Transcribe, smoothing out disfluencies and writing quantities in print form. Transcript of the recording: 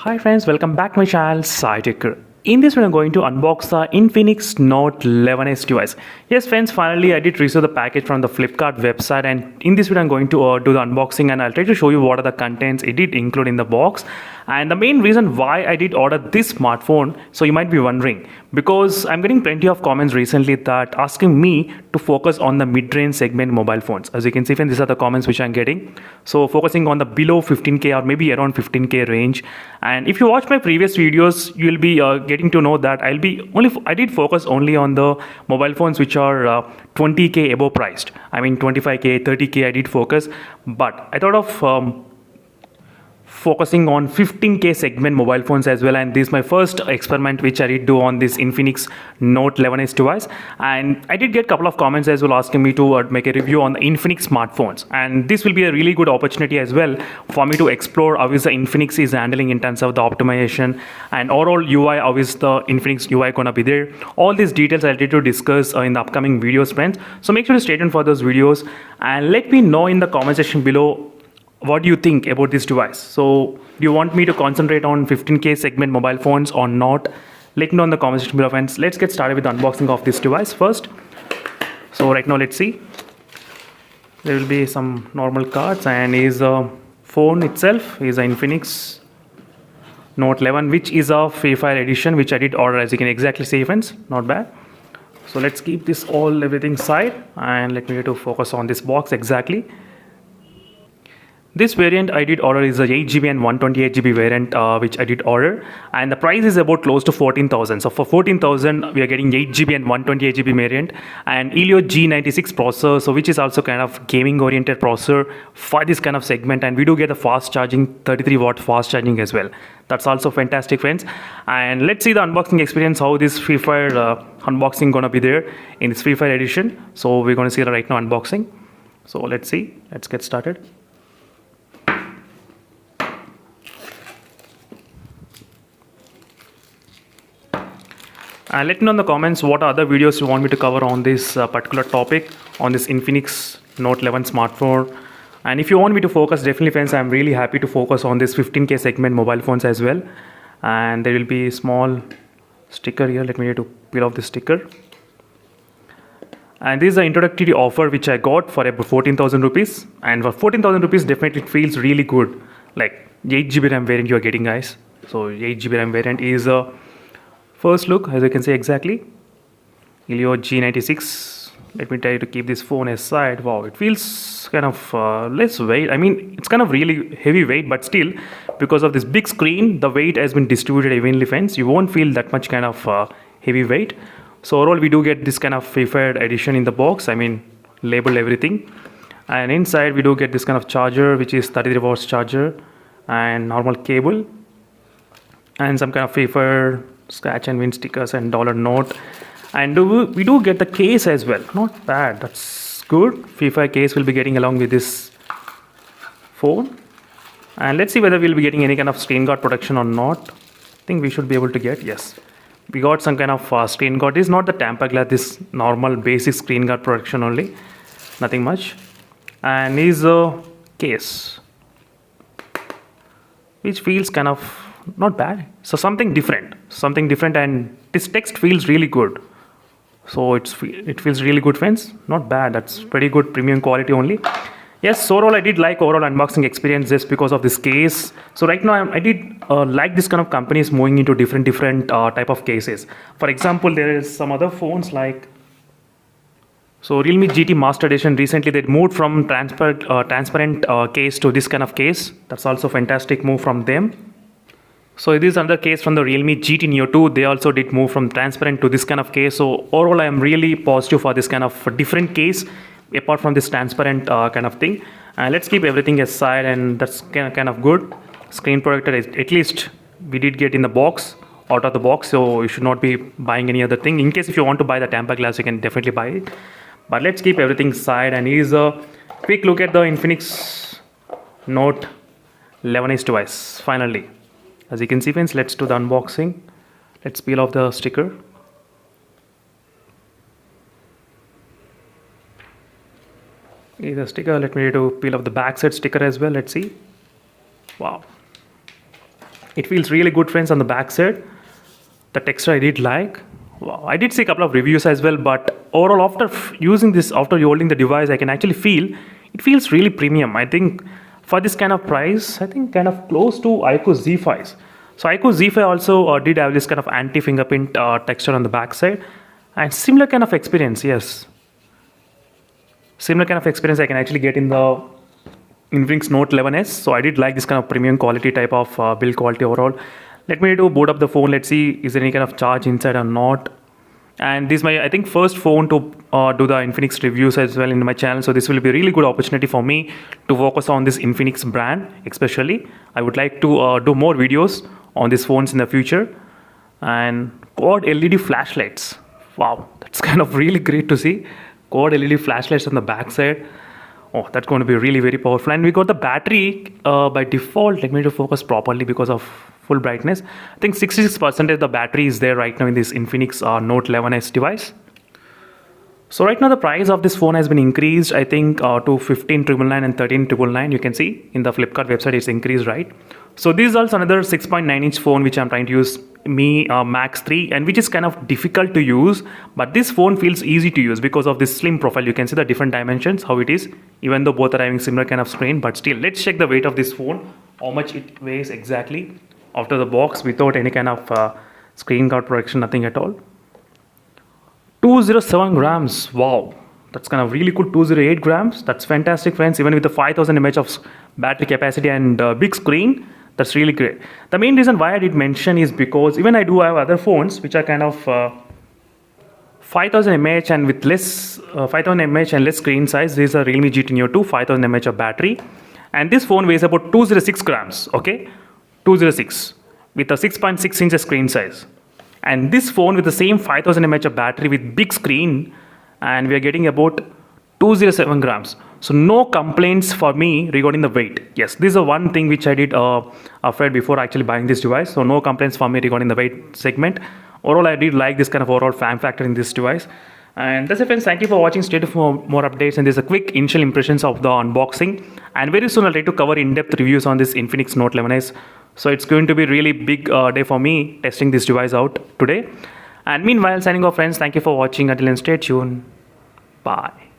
Hi friends, welcome back to my channel SciTech. In this video, I'm going to unbox the Infinix Note 11s device. Yes friends, finally I did receive the package from the Flipkart website, and in this video I'm going to do the unboxing, and I'll try to show you what are the contents it did include in the box. And the main reason why I did order this smartphone, so you might be wondering, because I'm getting plenty of comments recently that asking me to focus on the mid-range segment mobile phones. As you can see, friends, these are the comments which I'm getting. So focusing on the below 15k or maybe around 15k range. And if you watch my previous videos, you'll be getting to know that I did focus only on the mobile phones which are 20k above priced. I mean 25k, 30k I did focus, but I thought of focusing on 15k segment mobile phones as well. And this is my first experiment which I did do on this Infinix Note 11s device, and I did get a couple of comments as well asking me to make a review on the Infinix smartphones, and this will be a really good opportunity as well for me to explore how is the Infinix is handling in terms of the optimization and overall UI, how is the Infinix UI gonna be there. All these details I'll try to discuss in the upcoming videos, friends, so make sure to stay tuned for those videos and let me know in the comment section below what do you think about this device. So do you want me to concentrate on 15k segment mobile phones or not? Let me know in the comment section below, friends. Let's get started with the unboxing of this device first. So right now let's see, there will be some normal cards, and is a phone itself is an Infinix Note 11, which is a Free Fire edition, which I did order, as you can exactly see, friends. Not bad. So let's keep this everything side, and let me try to focus on this box exactly. This variant I did order is a 8GB and 128GB variant, which I did order, and the price is about close to 14,000. So for 14,000 we are getting 8GB and 128GB variant and Helio G96 processor, so which is also kind of gaming oriented processor for this kind of segment, and we do get a fast charging 33 watt fast charging as well. That's also fantastic, friends. And let's see the unboxing experience, how this Free Fire unboxing gonna be there in this Free Fire edition. So we're gonna see the right now unboxing. So let's see, let's get started. And let me know in the comments what other videos you want me to cover on this particular topic on this Infinix Note 11 smartphone. And if you want me to focus, definitely, friends, I'm really happy to focus on this 15k segment mobile phones as well. And there will be a small sticker here. Let me try to peel off the sticker. And this is an introductory offer which I got for about 14,000 rupees. And for 14,000 rupees, definitely it feels really good. Like 8GB RAM variant you are getting, guys. So 8GB RAM variant is a first look, as you can see exactly. Helio G96. Let me try to keep this phone aside. Wow, it feels kind of less weight. I mean, it's kind of really heavy weight, but still, because of this big screen, the weight has been distributed evenly, friends. You won't feel that much kind of heavy weight. So overall, we do get this kind of Free Fire edition in the box. I mean, labeled everything. And inside, we do get this kind of charger, which is 33 watts charger and normal cable, and some kind of Free Fire scratch and win stickers and dollar note. And we do get the case as well. Not bad, that's good. Free Fire case will be getting along with this phone. And let's see whether we'll be getting any kind of screen guard protection or not. I think we should be able to get, yes, we got some kind of screen guard. This is not the tamper glass, this normal basic screen guard protection only, nothing much. And is a case which feels kind of not bad. So something different, and this text feels really good. So it feels really good, friends. Not bad, that's pretty good premium quality only. Yes, so overall I did like overall unboxing experience just because of this case. So right now I did like this kind of companies moving into different type of cases. For example, there is some other phones like, so Realme GT Master Edition, recently they moved from transparent case to this kind of case. That's also a fantastic move from them. So this is another case from the Realme GT Neo 2. They also did move from transparent to this kind of case. So overall, I am really positive for this kind of different case, apart from this transparent kind of thing. And let's keep everything aside, and that's kind of good. Screen protector, at least we did get in the box, out of the box. So you should not be buying any other thing. In case if you want to buy the tamper glass, you can definitely buy it. But let's keep everything aside, and here's a quick look at the Infinix Note 11s device finally. As you can see, friends, let's do the unboxing. Let's peel off the sticker. Here's the sticker. Let me peel off the backside sticker as well. Let's see. Wow. It feels really good, friends, on the back side. The texture I did like. Wow. I did see a couple of reviews as well, but overall, after using this, after holding the device, I can actually feel it feels really premium. I think for this kind of price, I think kind of close to iQOO Z5s. So iQOO Z5 also did have this kind of anti-fingerprint texture on the back side, and similar kind of experience. Yes, similar kind of experience I can actually get in the Infinix Note 11s. So I did like this kind of premium quality type of build quality overall. Let me boot up the phone. Let's see is there any kind of charge inside or not. And this is my, I think, first phone to do the Infinix reviews as well in my channel. So this will be a really good opportunity for me to focus on this Infinix brand especially. I would like to do more videos on these phones in the future. And quad LED flashlights. Wow, that's kind of really great to see. Quad LED flashlights on the back side. Oh, that's going to be really very powerful. And we got the battery by default. Let me to focus properly because of full brightness. I think 66% of the battery is there right now in this Infinix Note 11s device. So right now the price of this phone has been increased, I think, to 15,999 and 13,999. You can see in the Flipkart website it's increased, right? So this is also another 6.9-inch phone which I'm trying to use, Mi Max 3, and which is kind of difficult to use, but this phone feels easy to use because of this slim profile. You can see the different dimensions, how it is, even though both are having similar kind of screen, but still, let's check the weight of this phone, how much it weighs exactly out of the box without any kind of screen guard protection, nothing at all. 207 grams. Wow, that's kind of really good. 208 grams. That's fantastic, friends. Even with the 5000 mAh of battery capacity and big screen, that's really great. The main reason why I did mention is because even I do have other phones which are kind of 5000 mAh and with less 5000 mAh and less screen size. This is a Realme GT Neo 2, 5000 mAh of battery, and this phone weighs about 206 grams. Okay, 206 with a 6.6 inch screen size. And this phone with the same 5000 mAh of battery with big screen, and we are getting about 207 grams. So no complaints for me regarding the weight. Yes, this is the one thing which I did afraid before actually buying this device. So no complaints for me regarding the weight segment. Overall, I did like this kind of overall fan factor in this device. And that's it, friends. Thank you for watching. Stay tuned for more updates. And there's a quick initial impressions of the unboxing. And very soon I'll try to cover in-depth reviews on this Infinix Note 11s. So it's going to be really big day for me testing this device out today. And meanwhile, signing off, friends. Thank you for watching. Until then, stay tuned. Bye.